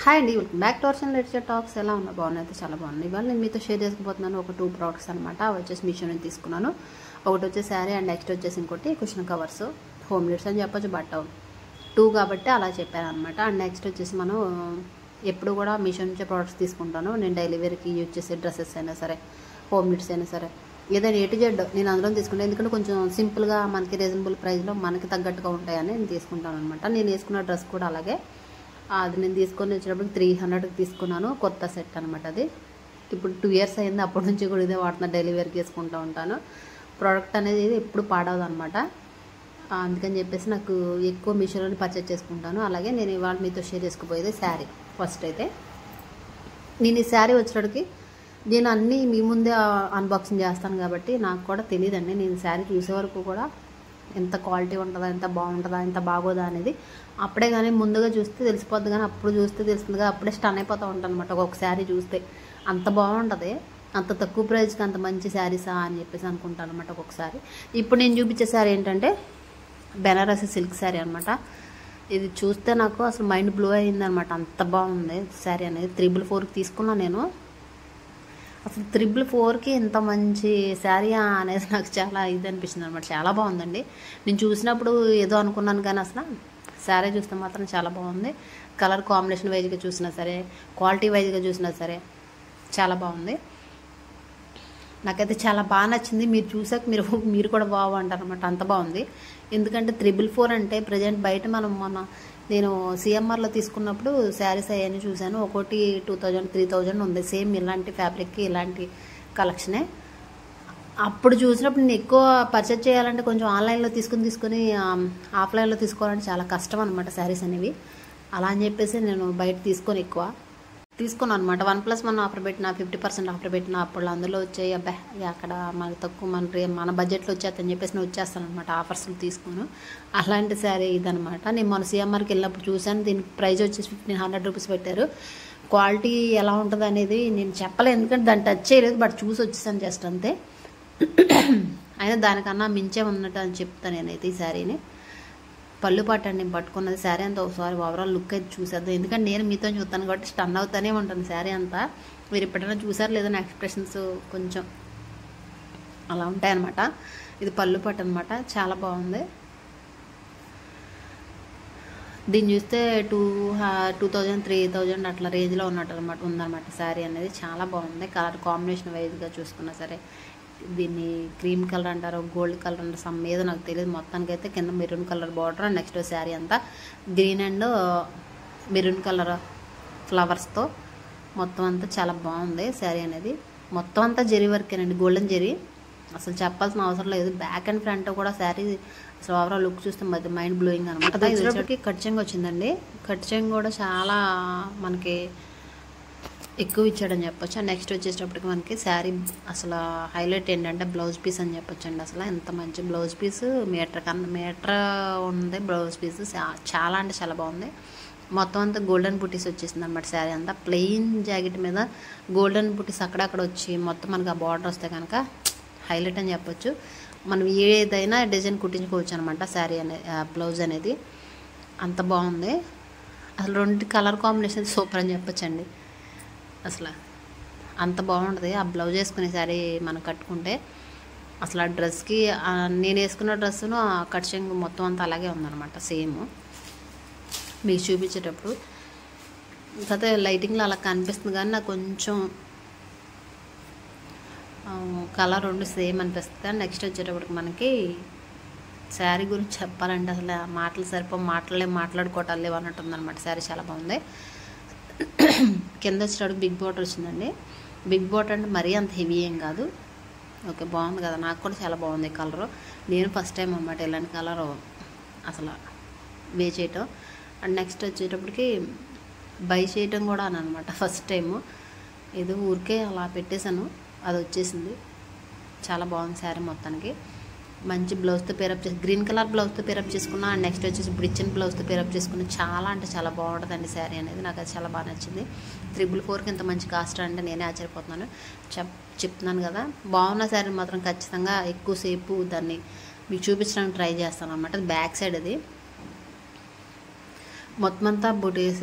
Hi అండి, welcome back to our channel let's talks. ఎలా ఉన్నా బాగున్నాయి, చాలా బాగున్నాయి. ఇవాళ నేను మీతో షేర్ చేసుకుపోతున్నాను ఒక 2 ప్రోడక్ట్స్ అనమాట. అవి వచ్చేసి మీషో నుంచి తీసుకున్నాను. ఒకటి వచ్చేసి శారీ అండ్ నెక్స్ట్ వచ్చేసి ఇంకోటి కుషన్ కవర్స్, హోమ్ నీడ్స్ అని చెప్పొచ్చు. బట్ 2 కాబట్టి అలా చెప్పాను అనమాట. అండ్ నెక్స్ట్ వచ్చేసి మనం ఎప్పుడు కూడా మీషో నుంచే ప్రోడక్ట్స్ తీసుకుంటాను. నేను డైలీ వేర్కి యూజ్ చేసే డ్రెస్సెస్ అయినా సరే, హోమ్ నీడ్స్ అయినా సరే, ఏదైనా A to Z నేను అందులో తీసుకుంటాను. ఎందుకంటే కొంచెం సింపుల్గా మనకి రీజనబుల్ ప్రైస్లో మనకి తగ్గట్టుగా ఉంటాయని నేను తీసుకుంటాను అనమాట. నేను వేసుకున్న డ్రెస్ కూడా అలాగే. అది నేను తీసుకొని వచ్చినప్పుడు 300కి తీసుకున్నాను. కొత్త సెట్ అనమాట అది. ఇప్పుడు 2 years అయింది. అప్పటి నుంచి కూడా ఇదే వాడుతున్నా, డైలీ వేర్కి వేసుకుంటూ ఉంటాను. ప్రోడక్ట్ అనేది ఎప్పుడు పాడవదు అనమాట. అందుకని చెప్పేసి నాకు ఎక్కువ మీషోలోనే పర్చేజ్ చేసుకుంటాను. అలాగే నేను ఇవాళ మీతో షేర్ చేసుకుపోయేది శారీ. ఫస్ట్ అయితే నేను ఈ శారీ వచ్చేటికి నేను అన్నీ మీ ముందే అన్బాక్సింగ్ చేస్తాను కాబట్టి నాకు కూడా తెలియదండి. నేను శారీ చూసే వరకు కూడా ఎంత క్వాలిటీ ఉంటుందా, ఎంత బాగుంటుందా, ఎంత బాగోదా అనేది అప్పుడే కానీ ముందుగా చూస్తే తెలిసిపోద్ది, కానీ అప్పుడు చూస్తే తెలుస్తుంది కదా, అప్పుడే స్టన్ అయిపోతూ ఉంటాను అనమాట. ఒక శారీ చూస్తే అంత బాగుంటుంది, అంత తక్కువ ప్రైస్కి అంత మంచి శారీసా అని చెప్పేసి అనుకుంటాను అనమాట ఒక్కొక్కసారి. ఇప్పుడు నేను చూపించే శారీ ఏంటంటే బెనారసి సిల్క్ శారీ అనమాట. ఇది చూస్తే నాకు అసలు మైండ్ బ్లో అయిందనమాట. అంత బాగుంది శారీ అనేది. 444కి తీసుకున్నాను నేను. అసలు 444కి ఇంత మంచి శారీ అనేది నాకు చాలా ఇది అనిపించింది అనమాట. చాలా బాగుందండి. నేను చూసినప్పుడు ఏదో అనుకున్నాను, కానీ అసలు శారీ చూస్తే మాత్రం చాలా బాగుంది. కలర్ కాంబినేషన్ వైజ్గా చూసినా సరే, క్వాలిటీ వైజ్గా చూసినా సరే చాలా బాగుంది. నాకైతే చాలా బాగా నచ్చింది. మీరు చూసాక మీరు కూడా బాగు అంటారు అనమాట. అంత బాగుంది. ఎందుకంటే 444 అంటే ప్రజెంట్ బయట నేను CMRలో తీసుకున్నప్పుడు శారీస్ అయ్యని చూశాను. ఒకటి 2000, 3000 ఉంది. సేమ్ ఇలాంటి ఫ్యాబ్రిక్కి ఇలాంటి కలెక్షనే. అప్పుడు చూసినప్పుడు నేను ఎక్కువ పర్చేజ్ చేయాలంటే కొంచెం ఆన్లైన్లో తీసుకుని ఆఫ్లైన్లో తీసుకోవాలంటే చాలా కష్టం అనమాట శారీస్ అనేవి. అలా అని చెప్పేసి నేను బయట తీసుకున్నాను అనమాట. 1+1 ఆఫర్ పెట్టిన, 50% ఆఫర్ పెట్టిన, అప్పుడు అందులో వచ్చాయి. అబ్బా అక్కడ మనకు తక్కువ మన బడ్జెట్లో వచ్చేస్తని చెప్పేసి నేను వచ్చేస్తాను అనమాట. ఆఫర్స్లో తీసుకున్నాను. అలాంటి శారీ ఇదనమాట. నేను మన CMRకి వెళ్ళినప్పుడు చూశాను. దీనికి ప్రైస్ వచ్చేసి 1500 రూపీస్ పెట్టారు. క్వాలిటీ ఎలా ఉంటుంది అనేది నేను చెప్పలేదు, ఎందుకంటే దాన్ని టచ్ చేయలేదు. బట్ చూసి వచ్చేసాను జస్ట్ అంతే. అయినా దానికన్నా మించే ఉన్నట్టు అని చెప్తాను నేనైతే ఈ శారీని. పళ్ళు పాట అండి పట్టుకున్నది. శారీ అంతా ఒకసారి ఓవరాల్ లుక్ అయితే చూసేద్దాం. ఎందుకంటే నేను మీతో చూస్తాను కాబట్టి స్టన్ అవుతానే ఉంటాను శారీ అంతా. మీరు ఎప్పుడైనా చూసారు లేదా, నా ఎక్స్ప్రెషన్స్ కొంచెం అలా ఉంటాయన్నమాట. ఇది పళ్ళు పాట అనమాట. చాలా బాగుంది. దీన్ని చూస్తే 2000, 3000 అట్లా రేంజ్లో ఉందన్నమాట శారీ అనేది. చాలా బాగుంది. కలర్ కాంబినేషన్ వైజ్గా చూసుకున్నా సరే, దీన్ని క్రీమ్ కలర్ అంటారు, గోల్డ్ కలర్ అంటారు, సమ్ ఏదో నాకు తెలియదు. మొత్తానికైతే కింద maroon colour border, next sari అంతా గ్రీన్ అండ్ మెరూన్ కలర్ ఫ్లవర్స్తో మొత్తం అంతా చాలా బాగుంది శారీ అనేది. మొత్తం అంతా జెరీ వర్కేనండి, గోల్డెన్ జెరీ. అసలు చెప్పాల్సిన అవసరం లేదు. బ్యాక్ అండ్ ఫ్రంట్ కూడా శారీ అసలు ఓవరాల్ లుక్ చూస్తే మైండ్ బ్లోయింగ్ అనమాట. వచ్చేటప్పటికి కట్ చెంగు వచ్చిందండి. కట్ చెంగు కూడా చాలా మనకి ఎక్కువ ఇచ్చాడని చెప్పొచ్చు. నెక్స్ట్ వచ్చేటప్పటికి మనకి శారీ అసలు హైలైట్ ఏంటంటే బ్లౌజ్ పీస్ అని చెప్పొచ్చు అండి. అసలు ఎంత మంచి బ్లౌజ్ పీస్, మీటర్ ఉంది బ్లౌజ్ పీస్. చాలా అంటే చాలా బాగుంది. మొత్తం అంతా గోల్డెన్ బుటీస్ వచ్చేసింది అనమాట. శారీ అంతా ప్లెయిన్ జాకెట్ మీద గోల్డెన్ బుటీస్ అక్కడక్కడ వచ్చి మొత్తం మనకి ఆ బార్డర్ వస్తే కనుక హైలైట్ అని చెప్పొచ్చు. మనం ఏదైనా డిజైన్ కుట్టించుకోవచ్చు అనమాట శారీ అనేది, బ్లౌజ్ అనేది. అంత బాగుంది. అసలు 2 కలర్ కాంబినేషన్ సూపర్ అని చెప్పొచ్చండి. అసలు అంత బాగుంటుంది. ఆ బ్లౌజ్ వేసుకునే శారీ మనం కట్టుకుంటే అసలు ఆ డ్రెస్కి, నేను వేసుకున్న డ్రెస్సును ఆ కట్ చెంగు మొత్తం అంతా అలాగే ఉందన్నమాట. సేమ్ మీకు చూపించేటప్పుడు కాకపోతే లైటింగ్లో అలా కనిపిస్తుంది, కానీ నాకు కొంచెం కలర్ 2 సేమ్ అనిపిస్తుంది. నెక్స్ట్ వచ్చేటప్పటికి మనకి శారీ గురించి చెప్పాలంటే అసలు మాటలు మాట్లాడుకోవటాలు లేవు అన్నట్టు ఉందన్నమాట. శారీ చాలా బాగుంది. కింద వచ్చేటప్పుడు బిగ్ బార్డర్ వచ్చిందండి. బిగ్ బార్డర్ అంటే మరీ అంత హెవీ ఏం కాదు. ఓకే, బాగుంది కదా. నాకు కూడా చాలా బాగుంది కలరు. నేను ఫస్ట్ టైం అన్నమాట ఇలాంటి కలరు అసలు చేయటం. అండ్ నెక్స్ట్ వచ్చేటప్పటికి బై చేయటం కూడా అనమాట ఫస్ట్ టైము. ఏదో ఊరికే అలా పెట్టేశాను, అది వచ్చేసింది. చాలా బాగుంది శారీ మొత్తానికి. మంచి బ్లౌజ్తో పేరప్ చేసి, గ్రీన్ కలర్ బ్లౌజ్తో పేరప్ చేసుకున్నా. అండ్ నెక్స్ట్ వచ్చేసి ఇప్పుడు ఇచ్చిన బ్లౌజ్తో పేరప్ చేసుకుని చాలా అంటే చాలా బాగుంటుందండి శారీ అనేది. నాకు అది చాలా బాగా నచ్చింది. 444కి ఇంత మంచి కాస్ట్ అంటే నేనే ఆశ్చర్యపోతున్నాను. చెప్తున్నాను కదా, బాగున్న శారీ మాత్రం ఖచ్చితంగా ఎక్కువసేపు దాన్ని మీకు చూపించడానికి ట్రై చేస్తాను అనమాట. అది బ్యాక్ సైడ్ అది మొత్తం అంతా బుటీస్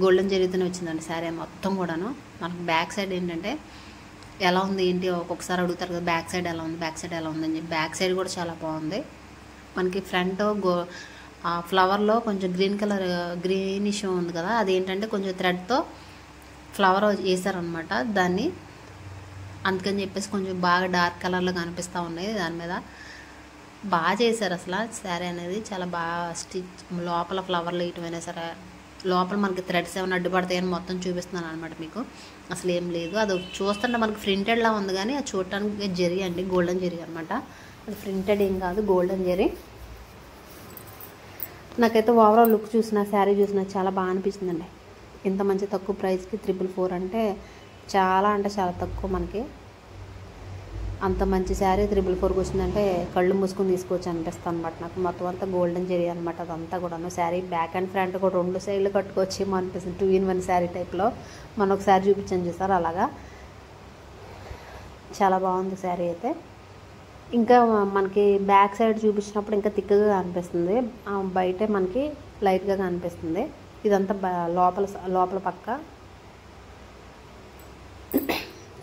గోల్డెన్ జరీతోనే వచ్చిందండి శారీ మొత్తం కూడాను. మనకు బ్యాక్ సైడ్ ఏంటంటే ఎలా ఉంది ఏంటి ఒక్కొక్కసారి అడుగుతారు కదా, బ్యాక్ సైడ్ ఎలా ఉంది, బ్యాక్ సైడ్ ఎలా ఉందని చెప్పి. బ్యాక్ సైడ్ కూడా చాలా బాగుంది. మనకి ఫ్రంట్ ఆ ఫ్లవర్లో కొంచెం గ్రీన్ కలర్ గ్రీనిష్ ఉంది కదా, అదేంటంటే కొంచెం థ్రెడ్తో ఫ్లవర్ వేసారనమాట దాన్ని. అందుకని చెప్పేసి కొంచెం బాగా డార్క్ కలర్లో కనిపిస్తూ ఉన్నాయి. దాని మీద బాగా చేశారు అసలు శారీ అనేది, చాలా బాగా స్టిచ్. లోపల ఫ్లవర్లు ఇటువైనా సరే లోపల మనకి థ్రెడ్స్ ఏమైనా అడ్డుపడతాయని మొత్తం చూపిస్తున్నాను అనమాట మీకు. అసలు ఏం లేదు, అది చూస్తుంటే మనకి ప్రింటెడ్లా ఉంది కానీ అది చూడటానికి జరీ అండి, గోల్డెన్ జరీ అనమాట. అది ప్రింటెడ్ ఏం కాదు, గోల్డెన్ జరీ. నాకైతే ఓవరాల్ లుక్ చూసిన శారీ చూసిన చాలా బాగా అనిపించిందండి. ఇంత మంచి తక్కువ ప్రైస్కి 444 అంటే చాలా తక్కువ. మనకి అంత మంచి శారీ 444కి వచ్చిందంటే కళ్ళు మూసుకొని తీసుకోవచ్చు అనిపిస్తుంది అనమాట నాకు. మొత్తం అంతా గోల్డెన్ జరీ అనమాట అదంతా కూడాను. శారీ బ్యాక్ అండ్ ఫ్రంట్ కూడా 2 సైడ్లు కట్టుకోవచ్చేమో అనిపిస్తుంది. 2-in-1 శారీ టైప్లో మనం ఒక శారీ చూపించాను చూసారు అలాగా. చాలా బాగుంది శారీ అయితే. ఇంకా మనకి బ్యాక్ సైడ్ చూపించినప్పుడు ఇంకా తిక్కగా అనిపిస్తుంది, బయటే మనకి లైట్గా అనిపిస్తుంది. ఇదంతా లోపల పక్క.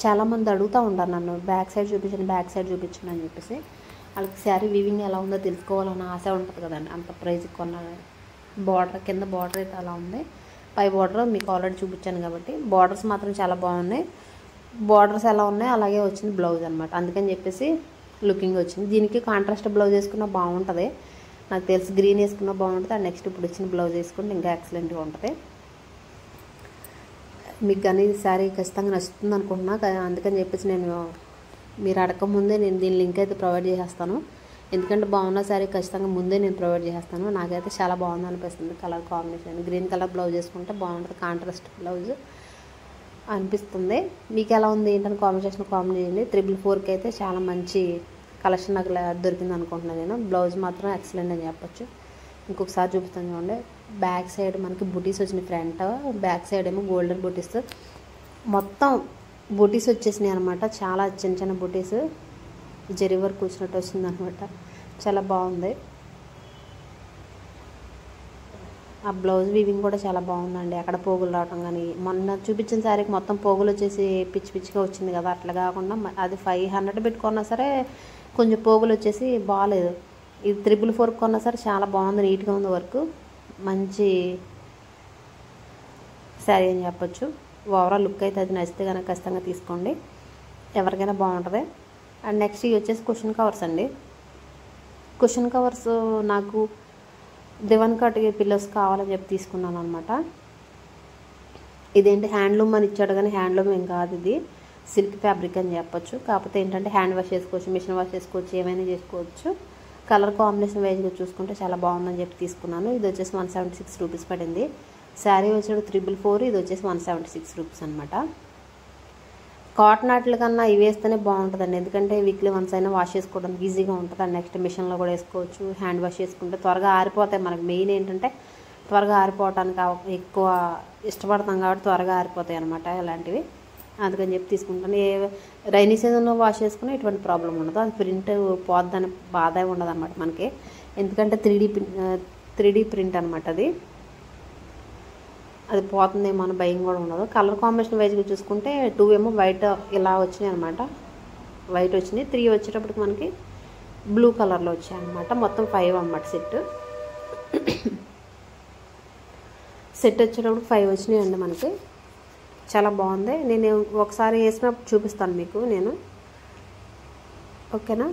చాలామంది అడుగుతూ ఉంటారు నన్ను, బ్యాక్ సైడ్ చూపించండి అని చెప్పేసి. వాళ్ళకి శారీ వీవింగ్ ఎలా ఉందో తెలుసుకోవాలన్న ఆశ ఉంటుంది కదండి. అంత ప్రైజ్ కొన్న బార్డర్ కింద బార్డర్ అయితే అలా ఉంది, పై బార్డర్ మీకు ఆల్రెడీ చూపించాను కాబట్టి. బార్డర్స్ మాత్రం చాలా బాగున్నాయి. బార్డర్స్ ఎలా ఉన్నాయి అలాగే వచ్చింది బ్లౌజ్ అనమాట. అందుకని చెప్పేసి లుకింగ్ వచ్చింది. దీనికి కాంట్రాస్ట్ బ్లౌజ్ వేసుకున్నా బాగుంటుంది నాకు తెలిసి. గ్రీన్ వేసుకున్నా బాగుంటుంది. అండ్ నెక్స్ట్ ఇప్పుడు ఇచ్చిన బ్లౌజ్ వేసుకుంటే ఇంకా ఎక్సలెంట్గా ఉంటుంది. మీకు కానీ శారీ ఖచ్చితంగా నచ్చుతుంది అనుకుంటున్నా. అందుకని చెప్పేసి నేను మీరు అడగకముందే నేను దీని లింక్ అయితే ప్రొవైడ్ చేసేస్తాను. ఎందుకంటే బాగున్న శారీ ఖచ్చితంగా ముందే నేను ప్రొవైడ్ చేస్తాను. నాకైతే చాలా బాగుంది అనిపిస్తుంది. Colour combination green colour blouse వేసుకుంటే బాగుంటుంది, కాంట్రాస్ట్ బ్లౌజ్ అనిపిస్తుంది. మీకు ఎలా ఉంది ఏంటని కామెంట్ చేయండి. 444కి అయితే చాలా మంచి కలెక్షన్ నాకు దొరికింది అనుకుంటున్నాను నేను. బ్లౌజ్ మాత్రం ఎక్సలెంట్ అని చెప్పొచ్చు. ఇంకొకసారి చూపిస్తాను చూడండి. బ్యాక్ సైడ్ మనకి బుటీస్ వచ్చినాయి, ఫ్రంట్ బ్యాక్ సైడ్ ఏమో గోల్డెన్ బుటీస్, మొత్తం బుటీస్ వచ్చేసినాయి అనమాట. చాలా చిన్న బుటీస్ జరీ వర్క్ వచ్చినట్టు వచ్చింది అనమాట. చాలా బాగుంది. ఆ బ్లౌజ్ వీవింగ్ కూడా చాలా బాగుందండి. అక్కడ పోగులు రావటం కానీ, మొన్న చూపించిన శారీకి మొత్తం పోగులు వచ్చేసి పిచ్చిగా వచ్చింది కదా, అట్లా కాకుండా అది 500 పెట్టుకున్నా సరే కొంచెం పోగులు వచ్చేసి బాగాలేదు. ఇది 444 కొన్నా సరే చాలా బాగుంది, నీట్గా ఉంది వర్క్. మంచి శారీ అని చెప్పొచ్చు. ఓవరాల్ లుక్ అయితే అది నచ్చితే కనుక ఖచ్చితంగా తీసుకోండి, ఎవరికైనా బాగుంటుంది. అండ్ నెక్స్ట్ ఇవి వచ్చేసి కుషన్ కవర్స్ అండి. కుషన్ కవర్స్ నాకు దివాన్ కాట్ పిల్లోస్ కావాలని చెప్పి తీసుకున్నాను అనమాట. ఇదేంటి హ్యాండ్లూమ్ అని ఇచ్చాడు కానీ హ్యాండ్లూమ్ ఏం కాదు, ఇది సిల్క్ ఫ్యాబ్రిక్ అని చెప్పొచ్చు. కాకపోతే ఏంటంటే హ్యాండ్ వాష్ చేసుకోవచ్చు, మిషన్ వాష్ చేసుకోవచ్చు, ఏమైనా చేసుకోవచ్చు. కలర్ కాంబినేషన్ వైజ్గా చూసుకుంటే చాలా బాగుందని చెప్పి తీసుకున్నాను. ఇది వచ్చేసి 176 రూపీస్ పడింది. శారీ వచ్చేది 444, ఇది వచ్చేసి 176 రూపీస్ అనమాట. కాటన్ వాటి కన్నా ఇవి వేస్తేనే బాగుంటుందండి, ఎందుకంటే వీక్లీ వన్స్ అయినా వాష్ చేసుకోవడానికి ఈజీగా ఉంటుంది. అండ్ నెక్స్ట్ మిషన్లో కూడా వేసుకోవచ్చు. హ్యాండ్ వాష్ చేసుకుంటే త్వరగా ఆరిపోతాయి. మనకు మెయిన్ ఏంటంటే త్వరగా ఆరిపోవటానికి ఎక్కువ ఇష్టపడతాం కాబట్టి త్వరగా ఆరిపోతాయి అనమాట ఇలాంటివి. అందుకని చెప్పి తీసుకుంటాను. రైనీ సీజన్లో వాష్ చేసుకుని ఎటువంటి ప్రాబ్లం ఉండదు. అది ప్రింట్ పోద్దని బాధ ఉండదు అనమాట మనకి, ఎందుకంటే 3D ప్రింట్ అనమాట. అది పోతుందేమో అని భయం కూడా ఉండదు. కలర్ కాంబినేషన్ వైజ్గా చూసుకుంటే 2 ఏమో వైట్ ఇలా వచ్చినాయి అనమాట, వైట్ వచ్చినాయి. 3 వచ్చేటప్పటికి మనకి బ్లూ కలర్లో వచ్చాయి అనమాట. మొత్తం 5 అన్నమాట సెట్ వచ్చేటప్పుడు 5 వచ్చినాయి అండి మనకి. చాలా బాగుంది. నేను ఒకసారి వేసినప్పుడు చూపిస్తాను మీకు నేను, ఓకేనా.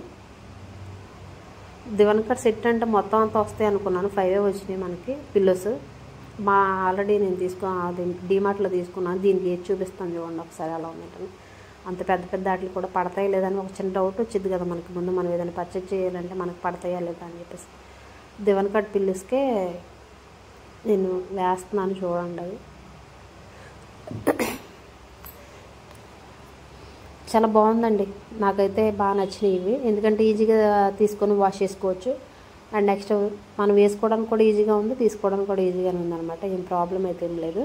దివాన్ కాట్ సెట్ అంటే మొత్తం అంతా వస్తాయి అనుకున్నాను, 5 వచ్చినాయి మనకి పిల్లోస్. ఆల్రెడీ నేను అది డీమార్ట్లో తీసుకున్నాను. దీనికి ఏది చూపిస్తాను చూడండి ఒకసారి అలా ఉన్నట్టు. అంత పెద్ద వాటికి కూడా పడతాయి లేదని ఒక చిన్న డౌట్ వచ్చింది కదా మనకి ముందు, మనం ఏదైనా పర్చేజ్ చేయాలంటే మనకు పడతాయా లేదా అని చెప్పేసి. దివాన్ కాట్ పిల్లోస్కే నేను వేస్తున్నాను చూడండి. అవి చాలా బాగుందండి, నాకైతే బాగా నచ్చినాయి ఇవి. ఎందుకంటే ఈజీగా తీసుకొని వాష్ చేసుకోవచ్చు. అండ్ నెక్స్ట్ మనం వేసుకోవడానికి కూడా ఈజీగా ఉంది, తీసుకోవడానికి కూడా ఈజీగానే ఉందన్నమాట. ఏం ప్రాబ్లం అయితే ఏం లేదు.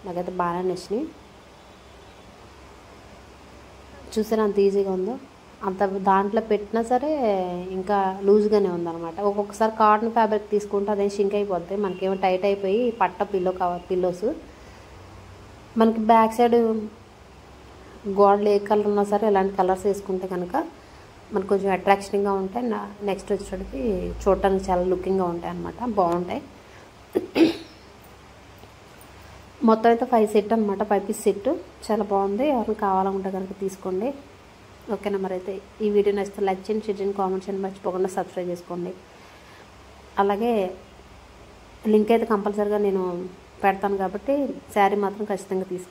నాకైతే బాగా నచ్చినాయి. చూసారా అంత ఈజీగా ఉందో. అంత దాంట్లో పెట్టినా సరే ఇంకా లూజ్గానే ఉందన్నమాట. ఒక్కొక్కసారి కాటన్ ఫ్యాబ్రిక్ తీసుకుంటే అదేం షింక్ అయిపోద్ది, మనకేమో టైట్ అయిపోయి పట్ట పిల్లోస్. మనకి బ్యాక్ సైడ్ గోడలు ఏ కలర్ ఉన్నా సరే ఇలాంటి కలర్స్ వేసుకుంటే కనుక మనకు కొంచెం అట్రాక్షన్గా ఉంటాయి. నెక్స్ట్ వచ్చేటికి చూడటానికి చాలా లుకింగ్గా ఉంటాయి అన్నమాట, బాగుంటాయి. మొత్తం అయితే 5 సెట్ అనమాట, 5 పీస్ సెట్ చాలా బాగుంది. ఎవరు కావాలనుకుంటే కనుక తీసుకోండి. ఓకేనా, మరి అయితే ఈ వీడియో నచ్చితే లైక్ చేయండి, షేర్ చేయండి, కామెంట్ చేయండి, మర్చిపోకుండా సబ్స్క్రైబ్ చేసుకోండి. అలాగే లింక్ అయితే కంపల్సరీగా నేను పెడతాను కాబట్టి శారీ మాత్రం ఖచ్చితంగా తీసుకోండి.